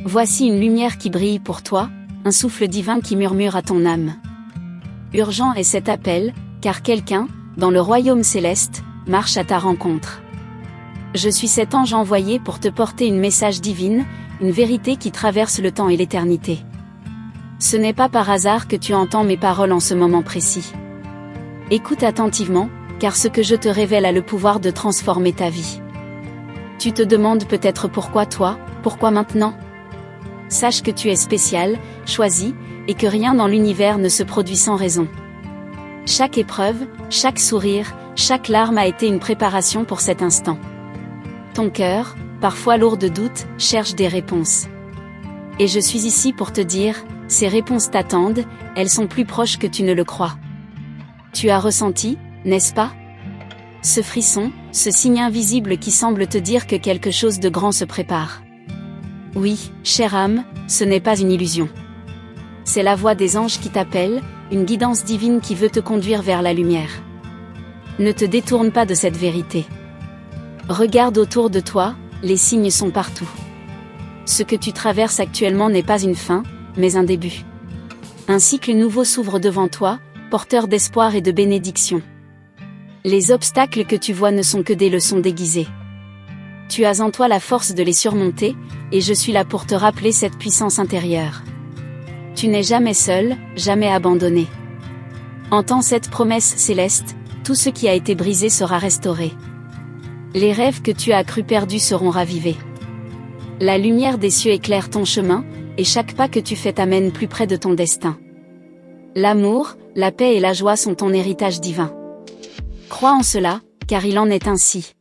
Voici une lumière qui brille pour toi, un souffle divin qui murmure à ton âme. Urgent est cet appel, car quelqu'un, dans le royaume céleste, marche à ta rencontre. Je suis cet ange envoyé pour te porter une message divine, une vérité qui traverse le temps et l'éternité. Ce n'est pas par hasard que tu entends mes paroles en ce moment précis. Écoute attentivement, car ce que je te révèle a le pouvoir de transformer ta vie. Tu te demandes peut-être pourquoi toi, pourquoi maintenant ? Sache que tu es spécial, choisi, et que rien dans l'univers ne se produit sans raison. Chaque épreuve, chaque sourire, chaque larme a été une préparation pour cet instant. Ton cœur, parfois lourd de doutes, cherche des réponses. Et je suis ici pour te dire, ces réponses t'attendent, elles sont plus proches que tu ne le crois. Tu as ressenti, n'est-ce pas ? Ce frisson, ce signe invisible qui semble te dire que quelque chose de grand se prépare. Oui, chère âme, ce n'est pas une illusion. C'est la voix des anges qui t'appelle, une guidance divine qui veut te conduire vers la lumière. Ne te détourne pas de cette vérité. Regarde autour de toi, les signes sont partout. Ce que tu traverses actuellement n'est pas une fin, mais un début. Un cycle nouveau s'ouvre devant toi, porteur d'espoir et de bénédiction. Les obstacles que tu vois ne sont que des leçons déguisées. Tu as en toi la force de les surmonter, et je suis là pour te rappeler cette puissance intérieure. Tu n'es jamais seul, jamais abandonné. Entends cette promesse céleste, tout ce qui a été brisé sera restauré. Les rêves que tu as cru perdus seront ravivés. La lumière des cieux éclaire ton chemin, et chaque pas que tu fais t'amène plus près de ton destin. L'amour, la paix et la joie sont ton héritage divin. Crois en cela, car il en est ainsi.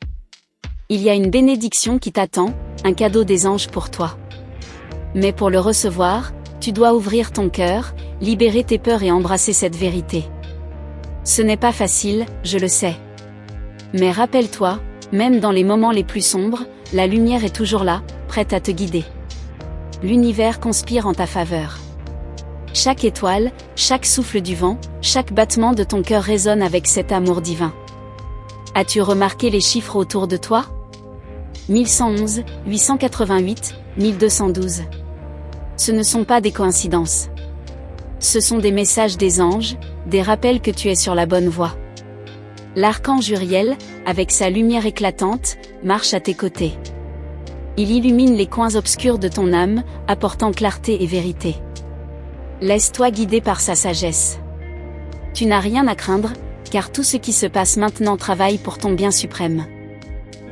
Il y a une bénédiction qui t'attend, un cadeau des anges pour toi. Mais pour le recevoir, tu dois ouvrir ton cœur, libérer tes peurs et embrasser cette vérité. Ce n'est pas facile, je le sais. Mais rappelle-toi, même dans les moments les plus sombres, la lumière est toujours là, prête à te guider. L'univers conspire en ta faveur. Chaque étoile, chaque souffle du vent, chaque battement de ton cœur résonne avec cet amour divin. As-tu remarqué les chiffres autour de toi ? 1111, 888, 1212. Ce ne sont pas des coïncidences. Ce sont des messages des anges, des rappels que tu es sur la bonne voie. L'archange Uriel, avec sa lumière éclatante, marche à tes côtés. Il illumine les coins obscurs de ton âme, apportant clarté et vérité. Laisse-toi guider par sa sagesse. Tu n'as rien à craindre, car tout ce qui se passe maintenant travaille pour ton bien suprême.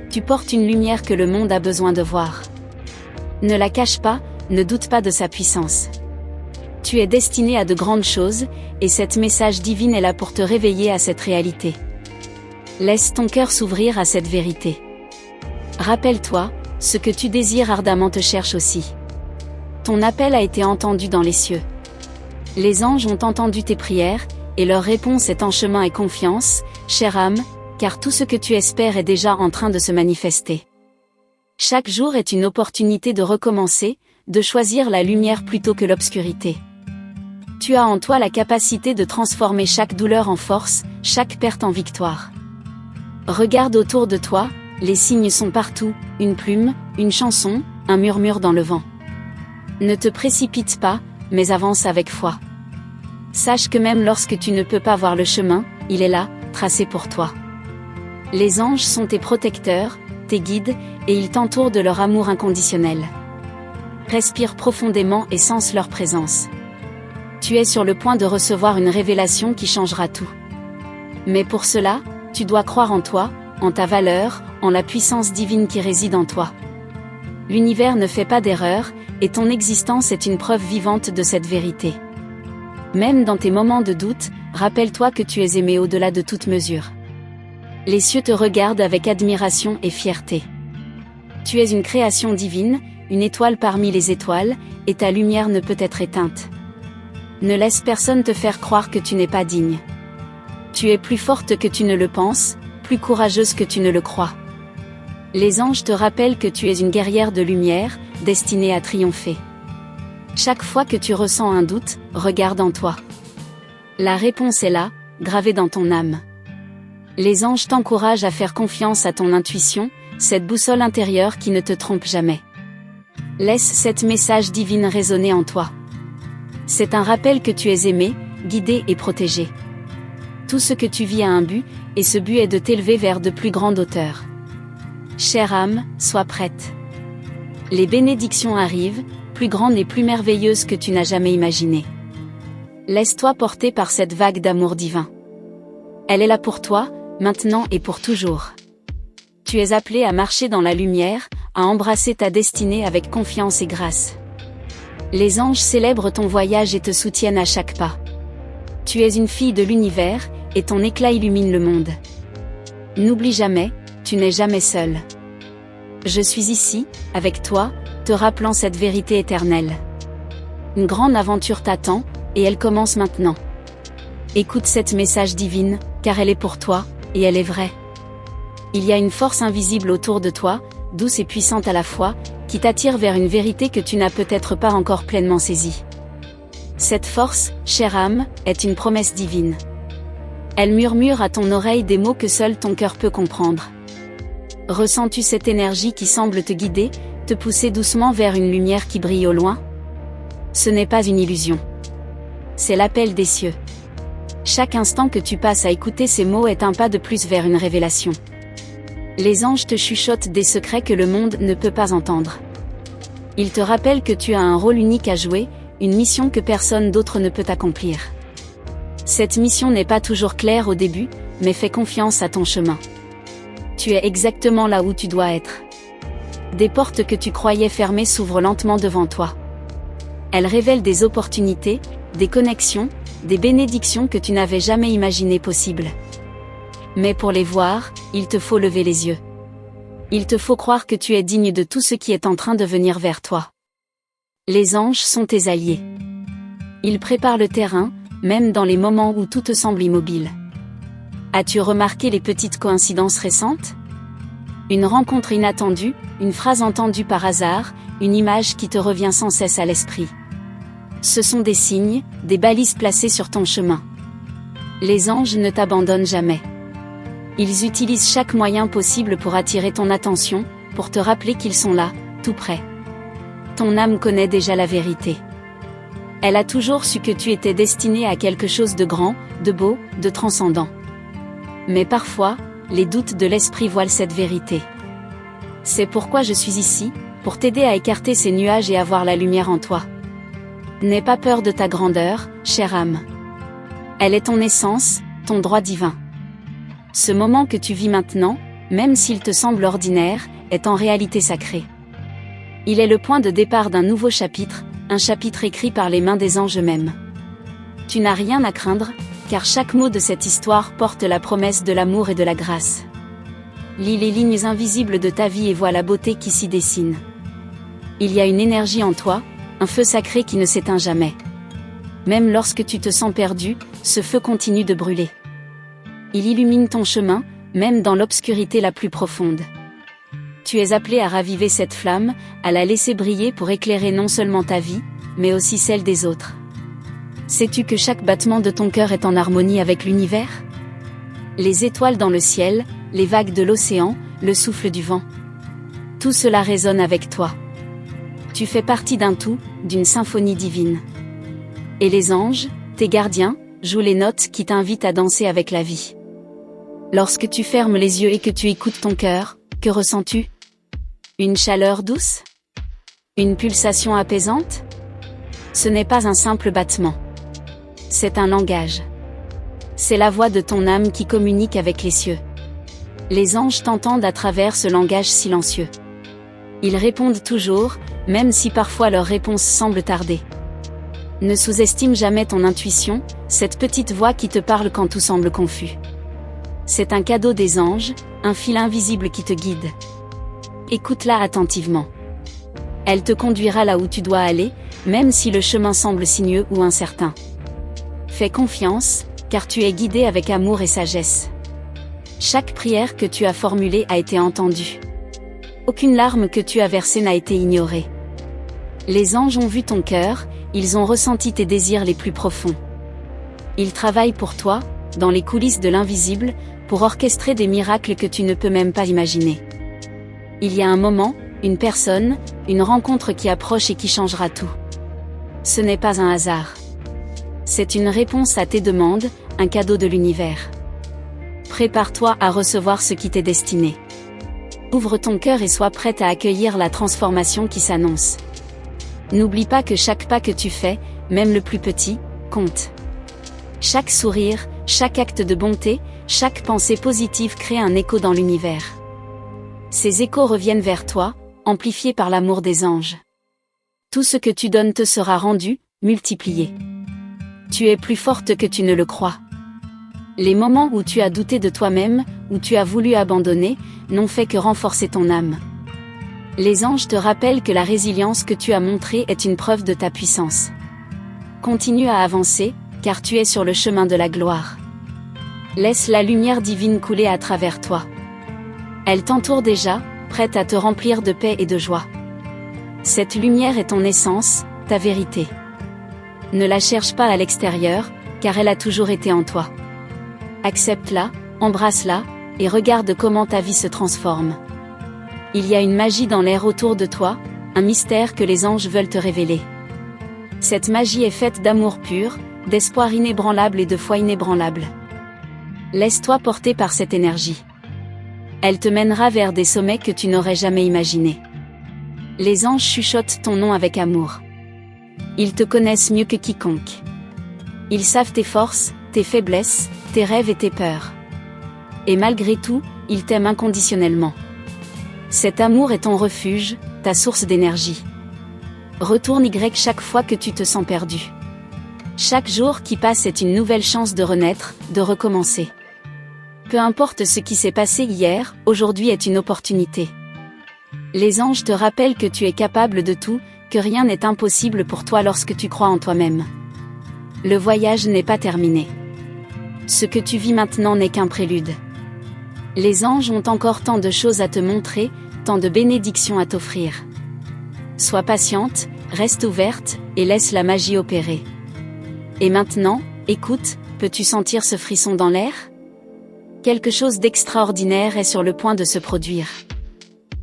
Tu portes une lumière que le monde a besoin de voir. Ne la cache pas, ne doute pas de sa puissance. Tu es destiné à de grandes choses, et cette message divine est là pour te réveiller à cette réalité. Laisse ton cœur s'ouvrir à cette vérité. Rappelle-toi, ce que tu désires ardemment te cherche aussi. Ton appel a été entendu dans les cieux. Les anges ont entendu tes prières, et leur réponse est en chemin et confiance, chère âme, car tout ce que tu espères est déjà en train de se manifester. Chaque jour est une opportunité de recommencer, de choisir la lumière plutôt que l'obscurité. Tu as en toi la capacité de transformer chaque douleur en force, chaque perte en victoire. Regarde autour de toi, les signes sont partout, une plume, une chanson, un murmure dans le vent. Ne te précipite pas, mais avance avec foi. Sache que même lorsque tu ne peux pas voir le chemin, il est là, tracé pour toi. Les anges sont tes protecteurs, tes guides, et ils t'entourent de leur amour inconditionnel. Respire profondément et sens leur présence. Tu es sur le point de recevoir une révélation qui changera tout. Mais pour cela, tu dois croire en toi, en ta valeur, en la puissance divine qui réside en toi. L'univers ne fait pas d'erreur, et ton existence est une preuve vivante de cette vérité. Même dans tes moments de doute, rappelle-toi que tu es aimé au-delà de toute mesure. Les cieux te regardent avec admiration et fierté. Tu es une création divine, une étoile parmi les étoiles, et ta lumière ne peut être éteinte. Ne laisse personne te faire croire que tu n'es pas digne. Tu es plus forte que tu ne le penses, plus courageuse que tu ne le crois. Les anges te rappellent que tu es une guerrière de lumière, destinée à triompher. Chaque fois que tu ressens un doute, regarde en toi. La réponse est là, gravée dans ton âme. Les anges t'encouragent à faire confiance à ton intuition, cette boussole intérieure qui ne te trompe jamais. Laisse cette message divine résonner en toi. C'est un rappel que tu es aimé, guidé et protégé. Tout ce que tu vis a un but, et ce but est de t'élever vers de plus grandes hauteurs. Chère âme, sois prête. Les bénédictions arrivent, plus grandes et plus merveilleuses que tu n'as jamais imaginées. Laisse-toi porter par cette vague d'amour divin. Elle est là pour toi, maintenant et pour toujours. Tu es appelé à marcher dans la lumière, à embrasser ta destinée avec confiance et grâce. Les anges célèbrent ton voyage et te soutiennent à chaque pas. Tu es une fille de l'univers, et ton éclat illumine le monde. N'oublie jamais, tu n'es jamais seule. Je suis ici, avec toi, te rappelant cette vérité éternelle. Une grande aventure t'attend, et elle commence maintenant. Écoute cette message divine, car elle est pour toi, et elle est vraie. Il y a une force invisible autour de toi, douce et puissante à la fois, qui t'attire vers une vérité que tu n'as peut-être pas encore pleinement saisie. Cette force, chère âme, est une promesse divine. Elle murmure à ton oreille des mots que seul ton cœur peut comprendre. Ressens-tu cette énergie qui semble te guider, te pousser doucement vers une lumière qui brille au loin? Ce n'est pas une illusion. C'est l'appel des cieux. Chaque instant que tu passes à écouter ces mots est un pas de plus vers une révélation. Les anges te chuchotent des secrets que le monde ne peut pas entendre. Ils te rappellent que tu as un rôle unique à jouer, une mission que personne d'autre ne peut accomplir. Cette mission n'est pas toujours claire au début, mais fais confiance à ton chemin. Tu es exactement là où tu dois être. Des portes que tu croyais fermées s'ouvrent lentement devant toi. Elles révèlent des opportunités, des connexions, des bénédictions que tu n'avais jamais imaginées possibles. Mais pour les voir, il te faut lever les yeux. Il te faut croire que tu es digne de tout ce qui est en train de venir vers toi. Les anges sont tes alliés. Ils préparent le terrain, même dans les moments où tout te semble immobile. As-tu remarqué les petites coïncidences récentes? Une rencontre inattendue, une phrase entendue par hasard, une image qui te revient sans cesse à l'esprit. Ce sont des signes, des balises placées sur ton chemin. Les anges ne t'abandonnent jamais. Ils utilisent chaque moyen possible pour attirer ton attention, pour te rappeler qu'ils sont là, tout près. Ton âme connaît déjà la vérité. Elle a toujours su que tu étais destiné à quelque chose de grand, de beau, de transcendant. Mais parfois, les doutes de l'esprit voilent cette vérité. C'est pourquoi je suis ici, pour t'aider à écarter ces nuages et à voir la lumière en toi. N'aie pas peur de ta grandeur, chère âme. Elle est ton essence, ton droit divin. Ce moment que tu vis maintenant, même s'il te semble ordinaire, est en réalité sacré. Il est le point de départ d'un nouveau chapitre, un chapitre écrit par les mains des anges eux-mêmes. Tu n'as rien à craindre, car chaque mot de cette histoire porte la promesse de l'amour et de la grâce. Lis les lignes invisibles de ta vie et vois la beauté qui s'y dessine. Il y a une énergie en toi, un feu sacré qui ne s'éteint jamais. Même lorsque tu te sens perdu, ce feu continue de brûler. Il illumine ton chemin, même dans l'obscurité la plus profonde. Tu es appelé à raviver cette flamme, à la laisser briller pour éclairer non seulement ta vie, mais aussi celle des autres. Sais-tu que chaque battement de ton cœur est en harmonie avec l'univers? Les étoiles dans le ciel, les vagues de l'océan, le souffle du vent. Tout cela résonne avec toi. Tu fais partie d'un tout, d'une symphonie divine. Et les anges, tes gardiens, jouent les notes qui t'invitent à danser avec la vie. Lorsque tu fermes les yeux et que tu écoutes ton cœur, que ressens-tu? Une chaleur douce? Une pulsation apaisante? Ce n'est pas un simple battement. C'est un langage. C'est la voix de ton âme qui communique avec les cieux. Les anges t'entendent à travers ce langage silencieux. Ils répondent toujours, même si parfois leur réponse semble tarder. Ne sous-estime jamais ton intuition, cette petite voix qui te parle quand tout semble confus. C'est un cadeau des anges, un fil invisible qui te guide. Écoute-la attentivement. Elle te conduira là où tu dois aller, même si le chemin semble sinueux ou incertain. Fais confiance, car tu es guidé avec amour et sagesse. Chaque prière que tu as formulée a été entendue. Aucune larme que tu as versée n'a été ignorée. Les anges ont vu ton cœur, ils ont ressenti tes désirs les plus profonds. Ils travaillent pour toi, dans les coulisses de l'invisible, pour orchestrer des miracles que tu ne peux même pas imaginer. Il y a un moment, une personne, une rencontre qui approche et qui changera tout. Ce n'est pas un hasard. C'est une réponse à tes demandes, un cadeau de l'univers. Prépare-toi à recevoir ce qui t'est destiné. Ouvre ton cœur et sois prête à accueillir la transformation qui s'annonce. N'oublie pas que chaque pas que tu fais, même le plus petit, compte. Chaque sourire, chaque acte de bonté, chaque pensée positive crée un écho dans l'univers. Ces échos reviennent vers toi, amplifiés par l'amour des anges. Tout ce que tu donnes te sera rendu, multiplié. Tu es plus forte que tu ne le crois. Les moments où tu as douté de toi-même, où tu as voulu abandonner, n'ont fait que renforcer ton âme. Les anges te rappellent que la résilience que tu as montrée est une preuve de ta puissance. Continue à avancer, car tu es sur le chemin de la gloire. Laisse la lumière divine couler à travers toi. Elle t'entoure déjà, prête à te remplir de paix et de joie. Cette lumière est ton essence, ta vérité. Ne la cherche pas à l'extérieur, car elle a toujours été en toi. Accepte-la, embrasse-la, et regarde comment ta vie se transforme. Il y a une magie dans l'air autour de toi, un mystère que les anges veulent te révéler. Cette magie est faite d'amour pur, d'espoir inébranlable et de foi inébranlable. Laisse-toi porter par cette énergie. Elle te mènera vers des sommets que tu n'aurais jamais imaginés. Les anges chuchotent ton nom avec amour. Ils te connaissent mieux que quiconque. Ils savent tes forces, tes faiblesses, tes rêves et tes peurs. Et malgré tout, ils t'aiment inconditionnellement. Cet amour est ton refuge, ta source d'énergie. Retourne chaque fois que tu te sens perdu. Chaque jour qui passe est une nouvelle chance de renaître, de recommencer. Peu importe ce qui s'est passé hier, aujourd'hui est une opportunité. Les anges te rappellent que tu es capable de tout, que rien n'est impossible pour toi lorsque tu crois en toi-même. Le voyage n'est pas terminé. Ce que tu vis maintenant n'est qu'un prélude. Les anges ont encore tant de choses à te montrer, tant de bénédictions à t'offrir. Sois patiente, reste ouverte, et laisse la magie opérer. Et maintenant, écoute, peux-tu sentir ce frisson dans l'air ? Quelque chose d'extraordinaire est sur le point de se produire.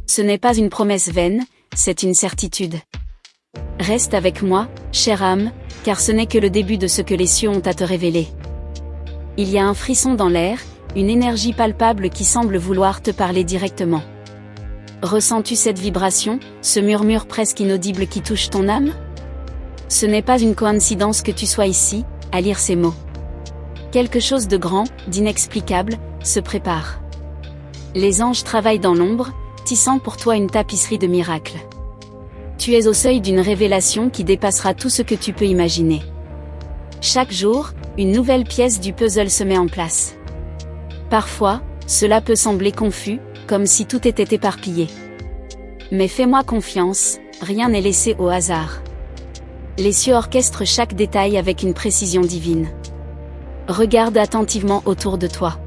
Ce n'est pas une promesse vaine, c'est une certitude. Reste avec moi, chère âme, car ce n'est que le début de ce que les cieux ont à te révéler. Il y a un frisson dans l'air, une énergie palpable qui semble vouloir te parler directement. Ressens-tu cette vibration, ce murmure presque inaudible qui touche ton âme ? Ce n'est pas une coïncidence que tu sois ici, à lire ces mots. Quelque chose de grand, d'inexplicable, se prépare. Les anges travaillent dans l'ombre, tissant pour toi une tapisserie de miracles. Tu es au seuil d'une révélation qui dépassera tout ce que tu peux imaginer. Chaque jour, une nouvelle pièce du puzzle se met en place. Parfois, cela peut sembler confus, comme si tout était éparpillé. Mais fais-moi confiance, rien n'est laissé au hasard. Les cieux orchestrent chaque détail avec une précision divine. Regarde attentivement autour de toi.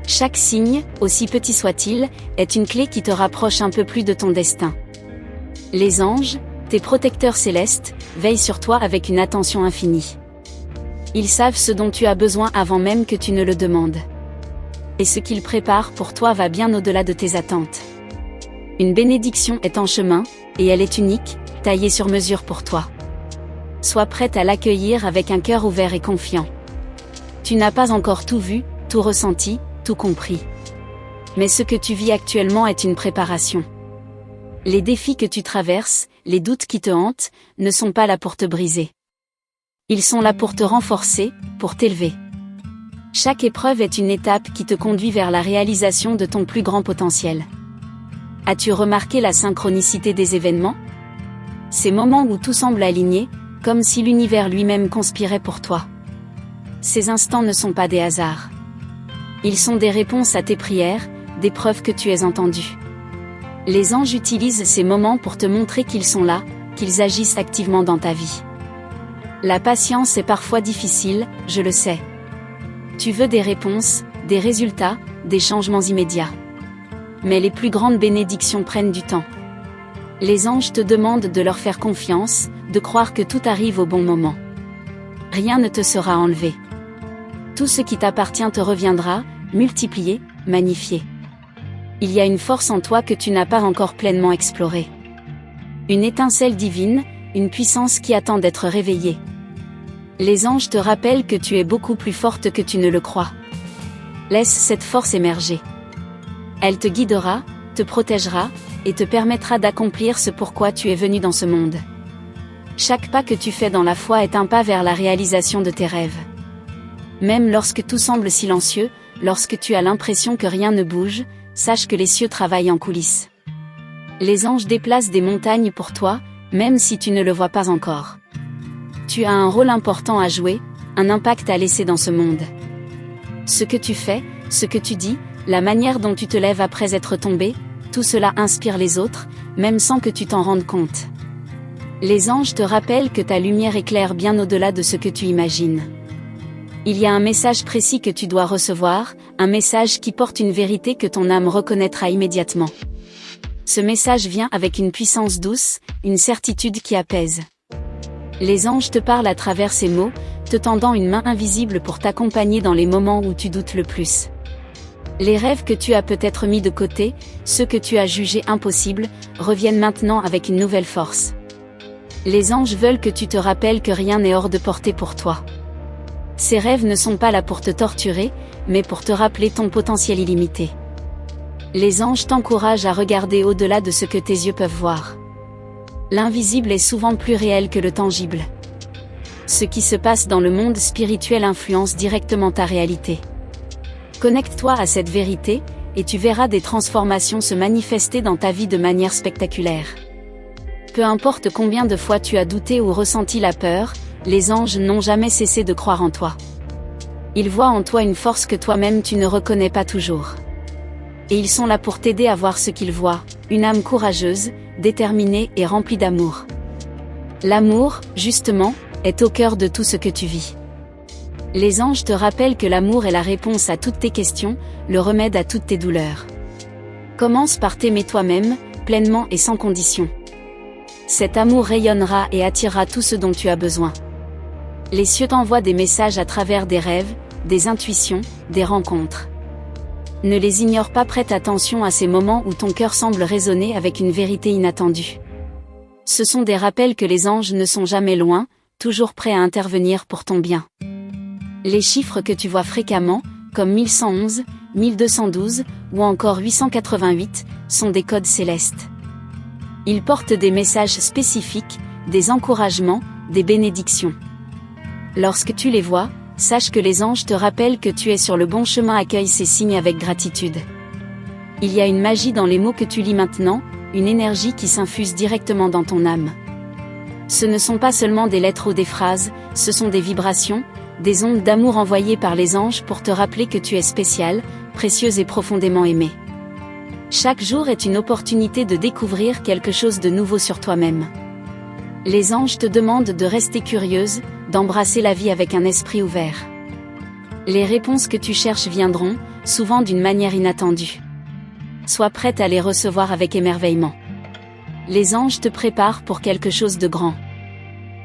Chaque signe, aussi petit soit-il, est une clé qui te rapproche un peu plus de ton destin. Les anges, tes protecteurs célestes, veillent sur toi avec une attention infinie. Ils savent ce dont tu as besoin avant même que tu ne le demandes. Et ce qu'ils préparent pour toi va bien au-delà de tes attentes. Une bénédiction est en chemin, et elle est unique, taillée sur mesure pour toi. Sois prête à l'accueillir avec un cœur ouvert et confiant. Tu n'as pas encore tout vu, tout ressenti, tout compris. Mais ce que tu vis actuellement est une préparation. Les défis que tu traverses, les doutes qui te hantent, ne sont pas là pour te briser. Ils sont là pour te renforcer, pour t'élever. Chaque épreuve est une étape qui te conduit vers la réalisation de ton plus grand potentiel. As-tu remarqué la synchronicité des événements ? Ces moments où tout semble aligné, comme si l'univers lui-même conspirait pour toi. Ces instants ne sont pas des hasards. Ils sont des réponses à tes prières, des preuves que tu es entendu. Les anges utilisent ces moments pour te montrer qu'ils sont là, qu'ils agissent activement dans ta vie. La patience est parfois difficile, je le sais. Tu veux des réponses, des résultats, des changements immédiats. Mais les plus grandes bénédictions prennent du temps. Les anges te demandent de leur faire confiance, de croire que tout arrive au bon moment. Rien ne te sera enlevé. Tout ce qui t'appartient te reviendra, multiplié, magnifié. Il y a une force en toi que tu n'as pas encore pleinement explorée. Une étincelle divine, une puissance qui attend d'être réveillée. Les anges te rappellent que tu es beaucoup plus forte que tu ne le crois. Laisse cette force émerger. Elle te guidera, te protégera, et te permettra d'accomplir ce pourquoi tu es venu dans ce monde. Chaque pas que tu fais dans la foi est un pas vers la réalisation de tes rêves. Même lorsque tout semble silencieux, lorsque tu as l'impression que rien ne bouge, sache que les cieux travaillent en coulisses. Les anges déplacent des montagnes pour toi, même si tu ne le vois pas encore. Tu as un rôle important à jouer, un impact à laisser dans ce monde. Ce que tu fais, ce que tu dis, la manière dont tu te lèves après être tombé, tout cela inspire les autres, même sans que tu t'en rendes compte. Les anges te rappellent que ta lumière éclaire bien au-delà de ce que tu imagines. Il y a un message précis que tu dois recevoir, un message qui porte une vérité que ton âme reconnaîtra immédiatement. Ce message vient avec une puissance douce, une certitude qui apaise. Les anges te parlent à travers ces mots, te tendant une main invisible pour t'accompagner dans les moments où tu doutes le plus. Les rêves que tu as peut-être mis de côté, ceux que tu as jugés impossibles, reviennent maintenant avec une nouvelle force. Les anges veulent que tu te rappelles que rien n'est hors de portée pour toi. Ces rêves ne sont pas là pour te torturer, mais pour te rappeler ton potentiel illimité. Les anges t'encouragent à regarder au-delà de ce que tes yeux peuvent voir. L'invisible est souvent plus réel que le tangible. Ce qui se passe dans le monde spirituel influence directement ta réalité. Connecte-toi à cette vérité, et tu verras des transformations se manifester dans ta vie de manière spectaculaire. Peu importe combien de fois tu as douté ou ressenti la peur, les anges n'ont jamais cessé de croire en toi. Ils voient en toi une force que toi-même tu ne reconnais pas toujours. Et ils sont là pour t'aider à voir ce qu'ils voient, une âme courageuse, déterminée et remplie d'amour. L'amour, justement, est au cœur de tout ce que tu vis. Les anges te rappellent que l'amour est la réponse à toutes tes questions, le remède à toutes tes douleurs. Commence par t'aimer toi-même, pleinement et sans condition. Cet amour rayonnera et attirera tout ce dont tu as besoin. Les cieux t'envoient des messages à travers des rêves, des intuitions, des rencontres. Ne les ignore pas, prête attention à ces moments où ton cœur semble résonner avec une vérité inattendue. Ce sont des rappels que les anges ne sont jamais loin, toujours prêts à intervenir pour ton bien. Les chiffres que tu vois fréquemment, comme 1111, 1212, ou encore 888, sont des codes célestes. Ils portent des messages spécifiques, des encouragements, des bénédictions. Lorsque tu les vois, sache que les anges te rappellent que tu es sur le bon chemin. Accueille ces signes avec gratitude. Il y a une magie dans les mots que tu lis maintenant, une énergie qui s'infuse directement dans ton âme. Ce ne sont pas seulement des lettres ou des phrases, ce sont des vibrations, des ondes d'amour envoyées par les anges pour te rappeler que tu es spécial, précieuse et profondément aimée. Chaque jour est une opportunité de découvrir quelque chose de nouveau sur toi-même. Les anges te demandent de rester curieuse, d'embrasser la vie avec un esprit ouvert. Les réponses que tu cherches viendront, souvent d'une manière inattendue. Sois prête à les recevoir avec émerveillement. Les anges te préparent pour quelque chose de grand.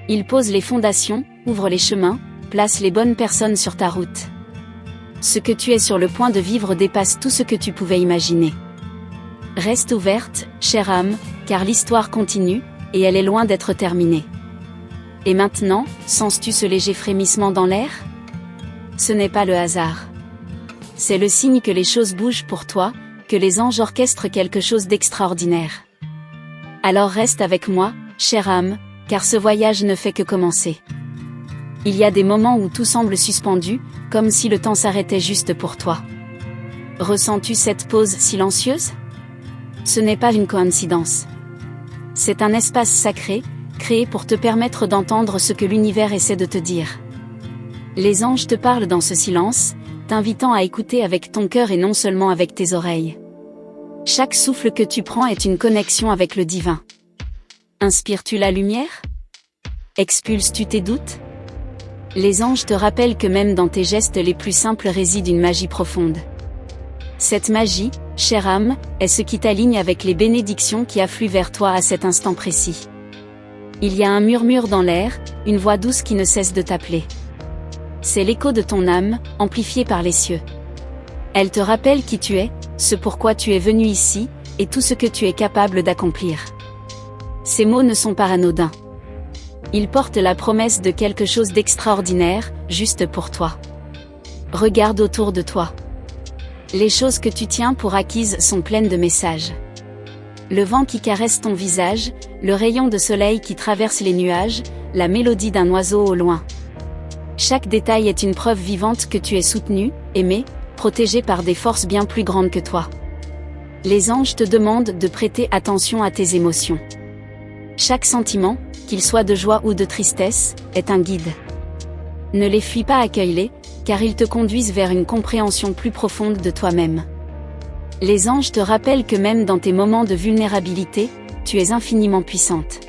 Ils posent les fondations, ouvrent les chemins, placent les bonnes personnes sur ta route. Ce que tu es sur le point de vivre dépasse tout ce que tu pouvais imaginer. Reste ouverte, chère âme, car l'histoire continue, et elle est loin d'être terminée. Et maintenant, sens-tu ce léger frémissement dans l'air ? Ce n'est pas le hasard. C'est le signe que les choses bougent pour toi, que les anges orchestrent quelque chose d'extraordinaire. Alors reste avec moi, chère âme, car ce voyage ne fait que commencer. Il y a des moments où tout semble suspendu, comme si le temps s'arrêtait juste pour toi. Ressens-tu cette pause silencieuse ? Ce n'est pas une coïncidence. C'est un espace sacré, créé pour te permettre d'entendre ce que l'univers essaie de te dire. Les anges te parlent dans ce silence, t'invitant à écouter avec ton cœur et non seulement avec tes oreilles. Chaque souffle que tu prends est une connexion avec le divin. Inspires-tu la lumière ? Expulses-tu tes doutes ? Les anges te rappellent que même dans tes gestes les plus simples réside une magie profonde. Cette magie, chère âme, est ce qui t'aligne avec les bénédictions qui affluent vers toi à cet instant précis. Il y a un murmure dans l'air, une voix douce qui ne cesse de t'appeler. C'est l'écho de ton âme, amplifié par les cieux. Elle te rappelle qui tu es, ce pourquoi tu es venu ici, et tout ce que tu es capable d'accomplir. Ces mots ne sont pas anodins. Ils portent la promesse de quelque chose d'extraordinaire, juste pour toi. Regarde autour de toi. Les choses que tu tiens pour acquises sont pleines de messages. Le vent qui caresse ton visage, le rayon de soleil qui traverse les nuages, la mélodie d'un oiseau au loin. Chaque détail est une preuve vivante que tu es soutenu, aimé, protégé par des forces bien plus grandes que toi. Les anges te demandent de prêter attention à tes émotions. Chaque sentiment, qu'il soit de joie ou de tristesse, est un guide. Ne les fuis pas, accueille-les, car ils te conduisent vers une compréhension plus profonde de toi-même. Les anges te rappellent que même dans tes moments de vulnérabilité, tu es infiniment puissante.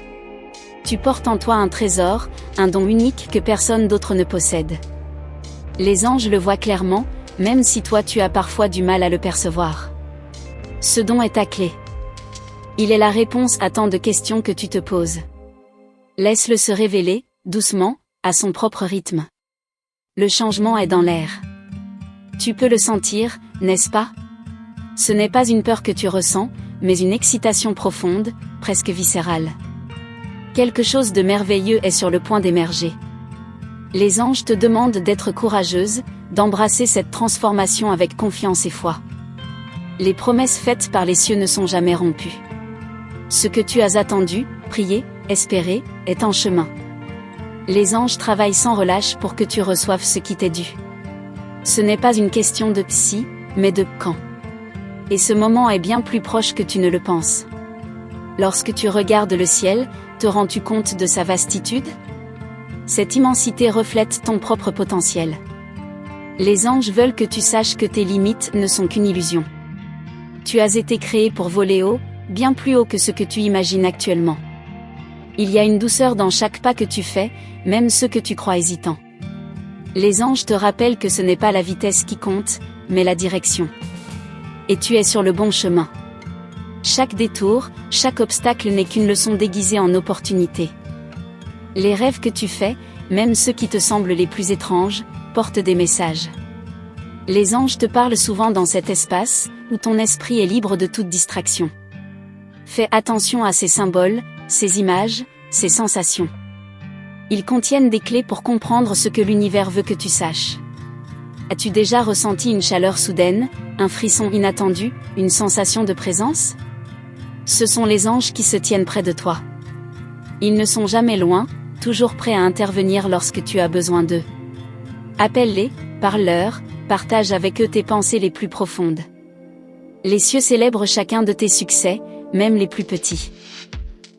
Tu portes en toi un trésor, un don unique que personne d'autre ne possède. Les anges le voient clairement, même si toi tu as parfois du mal à le percevoir. Ce don est ta clé. Il est la réponse à tant de questions que tu te poses. Laisse-le se révéler, doucement, à son propre rythme. Le changement est dans l'air. Tu peux le sentir, n'est-ce pas? Ce n'est pas une peur que tu ressens, mais une excitation profonde, presque viscérale. Quelque chose de merveilleux est sur le point d'émerger. Les anges te demandent d'être courageuse, d'embrasser cette transformation avec confiance et foi. Les promesses faites par les cieux ne sont jamais rompues. Ce que tu as attendu, prié, espéré, est en chemin. Les anges travaillent sans relâche pour que tu reçoives ce qui t'est dû. Ce n'est pas une question de si, mais de quand. Et ce moment est bien plus proche que tu ne le penses. Lorsque tu regardes le ciel, te rends-tu compte de sa vastitude? Cette immensité reflète ton propre potentiel. Les anges veulent que tu saches que tes limites ne sont qu'une illusion. Tu as été créé pour voler haut, bien plus haut que ce que tu imagines actuellement. Il y a une douceur dans chaque pas que tu fais, même ceux que tu crois hésitants. Les anges te rappellent que ce n'est pas la vitesse qui compte, mais la direction. Et tu es sur le bon chemin. Chaque détour, chaque obstacle n'est qu'une leçon déguisée en opportunité. Les rêves que tu fais, même ceux qui te semblent les plus étranges, portent des messages. Les anges te parlent souvent dans cet espace, où ton esprit est libre de toute distraction. Fais attention à ces symboles, ces images, ces sensations. Ils contiennent des clés pour comprendre ce que l'univers veut que tu saches. As-tu déjà ressenti une chaleur soudaine, un frisson inattendu, une sensation de présence? Ce sont les anges qui se tiennent près de toi. Ils ne sont jamais loin, toujours prêts à intervenir lorsque tu as besoin d'eux. Appelle-les, parle-leur, partage avec eux tes pensées les plus profondes. Les cieux célèbrent chacun de tes succès, même les plus petits.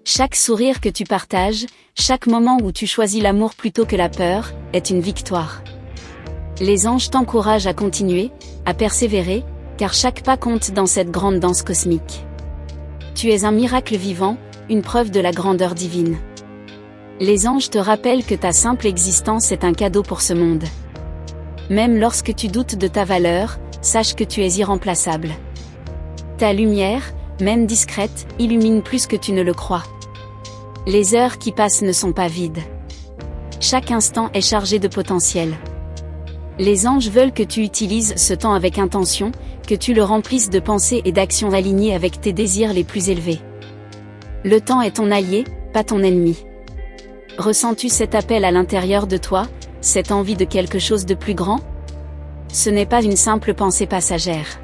Chaque sourire que tu partages, chaque moment où tu choisis l'amour plutôt que la peur, est une victoire. Les anges t'encouragent à continuer, à persévérer, car chaque pas compte dans cette grande danse cosmique. Tu es un miracle vivant, une preuve de la grandeur divine. Les anges te rappellent que ta simple existence est un cadeau pour ce monde. Même lorsque tu doutes de ta valeur, sache que tu es irremplaçable. Ta lumière, même discrète, illumine plus que tu ne le crois. Les heures qui passent ne sont pas vides. Chaque instant est chargé de potentiel. Les anges veulent que tu utilises ce temps avec intention, que tu le remplisses de pensées et d'actions alignées avec tes désirs les plus élevés. Le temps est ton allié, pas ton ennemi. Ressens-tu cet appel à l'intérieur de toi, cette envie de quelque chose de plus grand? Ce n'est pas une simple pensée passagère.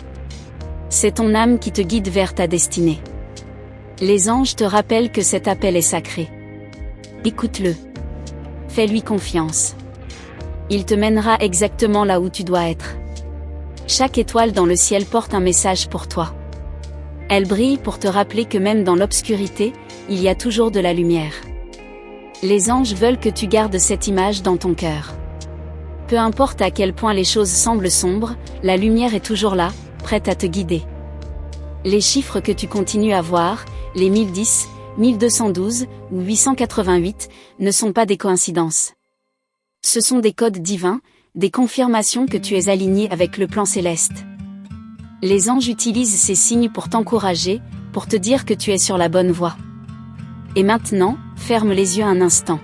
C'est ton âme qui te guide vers ta destinée. Les anges te rappellent que cet appel est sacré. Écoute-le. Fais-lui confiance. Il te mènera exactement là où tu dois être. Chaque étoile dans le ciel porte un message pour toi. Elle brille pour te rappeler que même dans l'obscurité, il y a toujours de la lumière. Les anges veulent que tu gardes cette image dans ton cœur. Peu importe à quel point les choses semblent sombres, la lumière est toujours là, prête à te guider. Les chiffres que tu continues à voir, les 1010, 1212 ou 888, ne sont pas des coïncidences. Ce sont des codes divins, des confirmations que tu es aligné avec le plan céleste. Les anges utilisent ces signes pour t'encourager, pour te dire que tu es sur la bonne voie. Et maintenant, ferme les yeux un instant.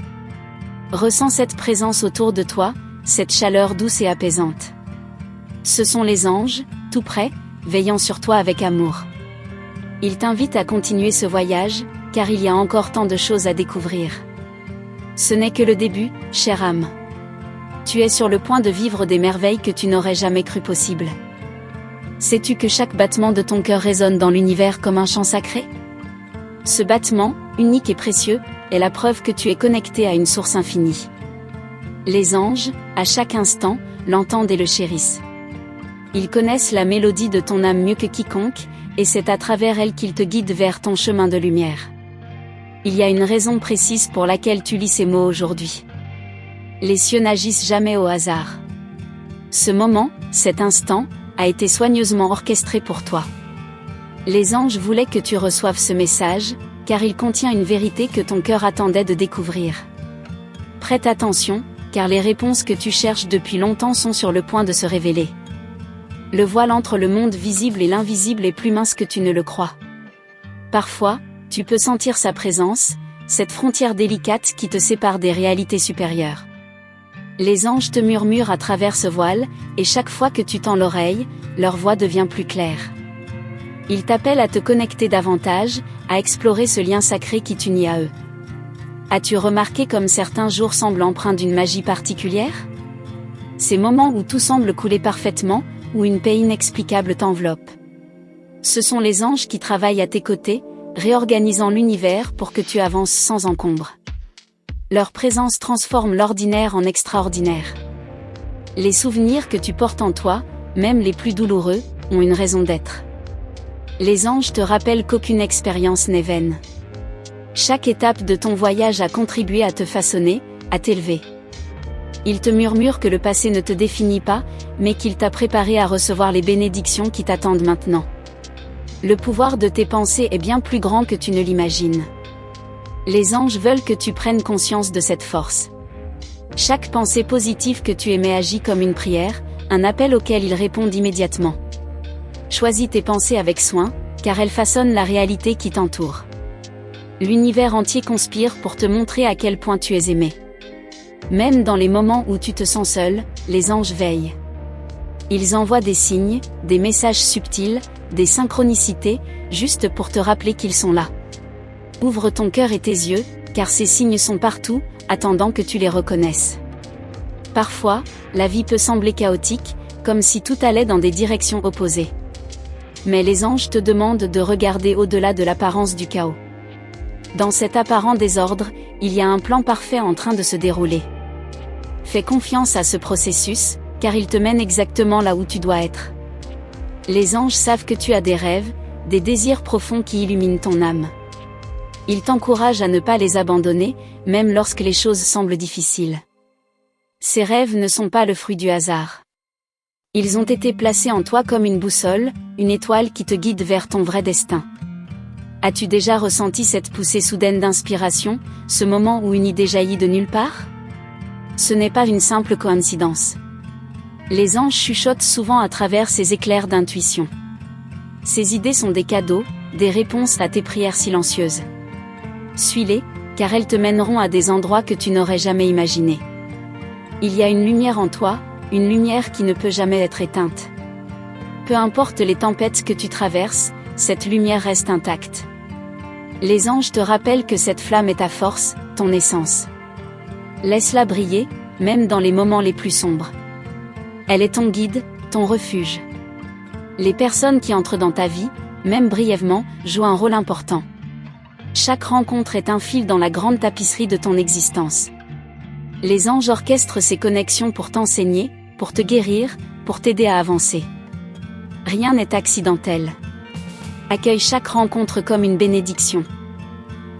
Ressens cette présence autour de toi, cette chaleur douce et apaisante. Ce sont les anges, tout près, veillant sur toi avec amour. Il t'invite à continuer ce voyage, car il y a encore tant de choses à découvrir. Ce n'est que le début, chère âme. Tu es sur le point de vivre des merveilles que tu n'aurais jamais cru possibles. Sais-tu que chaque battement de ton cœur résonne dans l'univers comme un chant sacré? Ce battement, unique et précieux, est la preuve que tu es connecté à une source infinie. Les anges, à chaque instant, l'entendent et le chérissent. Ils connaissent la mélodie de ton âme mieux que quiconque, et c'est à travers elle qu'ils te guident vers ton chemin de lumière. Il y a une raison précise pour laquelle tu lis ces mots aujourd'hui. Les cieux n'agissent jamais au hasard. Ce moment, cet instant, a été soigneusement orchestré pour toi. Les anges voulaient que tu reçoives ce message, car il contient une vérité que ton cœur attendait de découvrir. Prête attention, car les réponses que tu cherches depuis longtemps sont sur le point de se révéler. Le voile entre le monde visible et l'invisible est plus mince que tu ne le crois. Parfois, tu peux sentir sa présence, cette frontière délicate qui te sépare des réalités supérieures. Les anges te murmurent à travers ce voile, et chaque fois que tu tends l'oreille, leur voix devient plus claire. Ils t'appellent à te connecter davantage, à explorer ce lien sacré qui t'unit à eux. As-tu remarqué comme certains jours semblent empreints d'une magie particulière? Ces moments où tout semble couler parfaitement, où une paix inexplicable t'enveloppe. Ce sont les anges qui travaillent à tes côtés, réorganisant l'univers pour que tu avances sans encombre. Leur présence transforme l'ordinaire en extraordinaire. Les souvenirs que tu portes en toi, même les plus douloureux, ont une raison d'être. Les anges te rappellent qu'aucune expérience n'est vaine. Chaque étape de ton voyage a contribué à te façonner, à t'élever. Ils te murmurent que le passé ne te définit pas, mais qu'il t'a préparé à recevoir les bénédictions qui t'attendent maintenant. Le pouvoir de tes pensées est bien plus grand que tu ne l'imagines. Les anges veulent que tu prennes conscience de cette force. Chaque pensée positive que tu émets agit comme une prière, un appel auquel ils répondent immédiatement. Choisis tes pensées avec soin, car elles façonnent la réalité qui t'entoure. L'univers entier conspire pour te montrer à quel point tu es aimé. Même dans les moments où tu te sens seul, les anges veillent. Ils envoient des signes, des messages subtils, des synchronicités, juste pour te rappeler qu'ils sont là. Ouvre ton cœur et tes yeux, car ces signes sont partout, attendant que tu les reconnaisses. Parfois, la vie peut sembler chaotique, comme si tout allait dans des directions opposées. Mais les anges te demandent de regarder au-delà de l'apparence du chaos. Dans cet apparent désordre, il y a un plan parfait en train de se dérouler. Fais confiance à ce processus, car il te mène exactement là où tu dois être. Les anges savent que tu as des rêves, des désirs profonds qui illuminent ton âme. Ils t'encouragent à ne pas les abandonner, même lorsque les choses semblent difficiles. Ces rêves ne sont pas le fruit du hasard. Ils ont été placés en toi comme une boussole, une étoile qui te guide vers ton vrai destin. As-tu déjà ressenti cette poussée soudaine d'inspiration, ce moment où une idée jaillit de nulle part? Ce n'est pas une simple coïncidence. Les anges chuchotent souvent à travers ces éclairs d'intuition. Ces idées sont des cadeaux, des réponses à tes prières silencieuses. Suis-les, car elles te mèneront à des endroits que tu n'aurais jamais imaginés. Il y a une lumière en toi, une lumière qui ne peut jamais être éteinte. Peu importe les tempêtes que tu traverses, cette lumière reste intacte. Les anges te rappellent que cette flamme est ta force, ton essence. Laisse-la briller, même dans les moments les plus sombres. Elle est ton guide, ton refuge. Les personnes qui entrent dans ta vie, même brièvement, jouent un rôle important. Chaque rencontre est un fil dans la grande tapisserie de ton existence. Les anges orchestrent ces connexions pour t'enseigner, pour te guérir, pour t'aider à avancer. Rien n'est accidentel. Accueille chaque rencontre comme une bénédiction.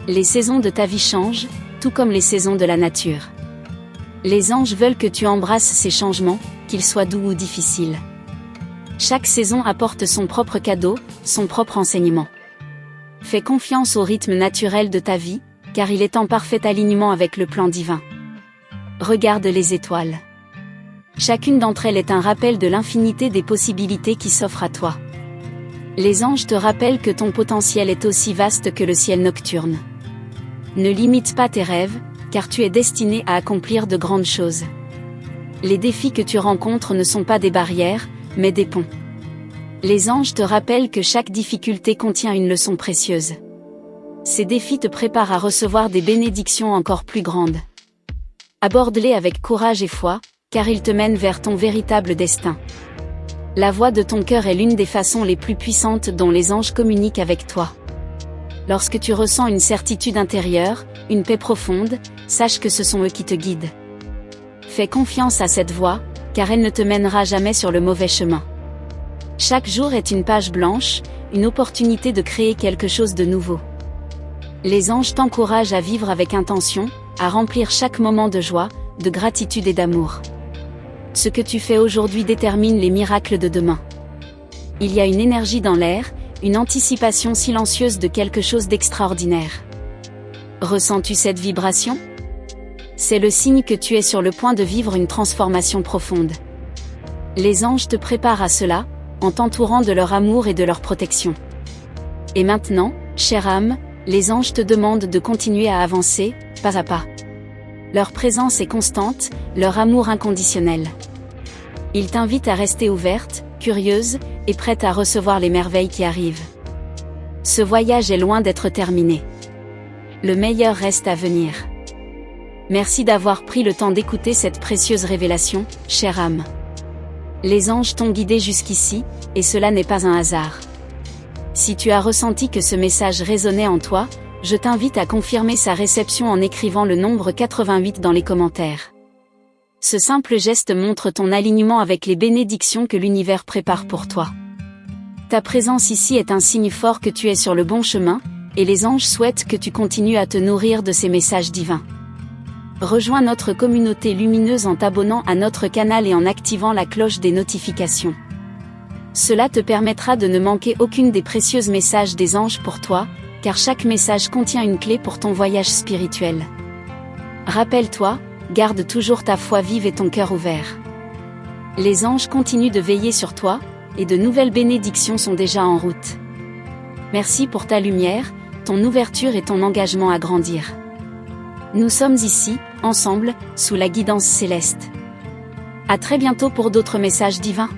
Les saisons de ta vie changent, tout comme les saisons de la nature. Les anges veulent que tu embrasses ces changements, qu'ils soient doux ou difficiles. Chaque saison apporte son propre cadeau, son propre enseignement. Fais confiance au rythme naturel de ta vie, car il est en parfait alignement avec le plan divin. Regarde les étoiles. Chacune d'entre elles est un rappel de l'infinité des possibilités qui s'offrent à toi. Les anges te rappellent que ton potentiel est aussi vaste que le ciel nocturne. Ne limite pas tes rêves, car tu es destiné à accomplir de grandes choses. Les défis que tu rencontres ne sont pas des barrières, mais des ponts. Les anges te rappellent que chaque difficulté contient une leçon précieuse. Ces défis te préparent à recevoir des bénédictions encore plus grandes. Aborde-les avec courage et foi, car ils te mènent vers ton véritable destin. La voix de ton cœur est l'une des façons les plus puissantes dont les anges communiquent avec toi. Lorsque tu ressens une certitude intérieure, une paix profonde, sache que ce sont eux qui te guident. Fais confiance à cette voix, car elle ne te mènera jamais sur le mauvais chemin. Chaque jour est une page blanche, une opportunité de créer quelque chose de nouveau. Les anges t'encouragent à vivre avec intention, à remplir chaque moment de joie, de gratitude et d'amour. Ce que tu fais aujourd'hui détermine les miracles de demain. Il y a une énergie dans l'air, une anticipation silencieuse de quelque chose d'extraordinaire. Ressens-tu cette vibration? C'est le signe que tu es sur le point de vivre une transformation profonde. Les anges te préparent à cela, en t'entourant de leur amour et de leur protection. Et maintenant, chère âme, les anges te demandent de continuer à avancer, pas à pas. Leur présence est constante, leur amour inconditionnel. Ils t'invitent à rester ouverte, curieuse, et prête à recevoir les merveilles qui arrivent. Ce voyage est loin d'être terminé. Le meilleur reste à venir. Merci d'avoir pris le temps d'écouter cette précieuse révélation, chère âme. Les anges t'ont guidé jusqu'ici, et cela n'est pas un hasard. Si tu as ressenti que ce message résonnait en toi, je t'invite à confirmer sa réception en écrivant le nombre 88 dans les commentaires. Ce simple geste montre ton alignement avec les bénédictions que l'univers prépare pour toi. Ta présence ici est un signe fort que tu es sur le bon chemin, et les anges souhaitent que tu continues à te nourrir de ces messages divins. Rejoins notre communauté lumineuse en t'abonnant à notre canal et en activant la cloche des notifications. Cela te permettra de ne manquer aucune des précieux messages des anges pour toi, car chaque message contient une clé pour ton voyage spirituel. Rappelle-toi, garde toujours ta foi vive et ton cœur ouvert. Les anges continuent de veiller sur toi, et de nouvelles bénédictions sont déjà en route. Merci pour ta lumière, ton ouverture et ton engagement à grandir. Nous sommes ici, ensemble, sous la guidance céleste. À très bientôt pour d'autres messages divins.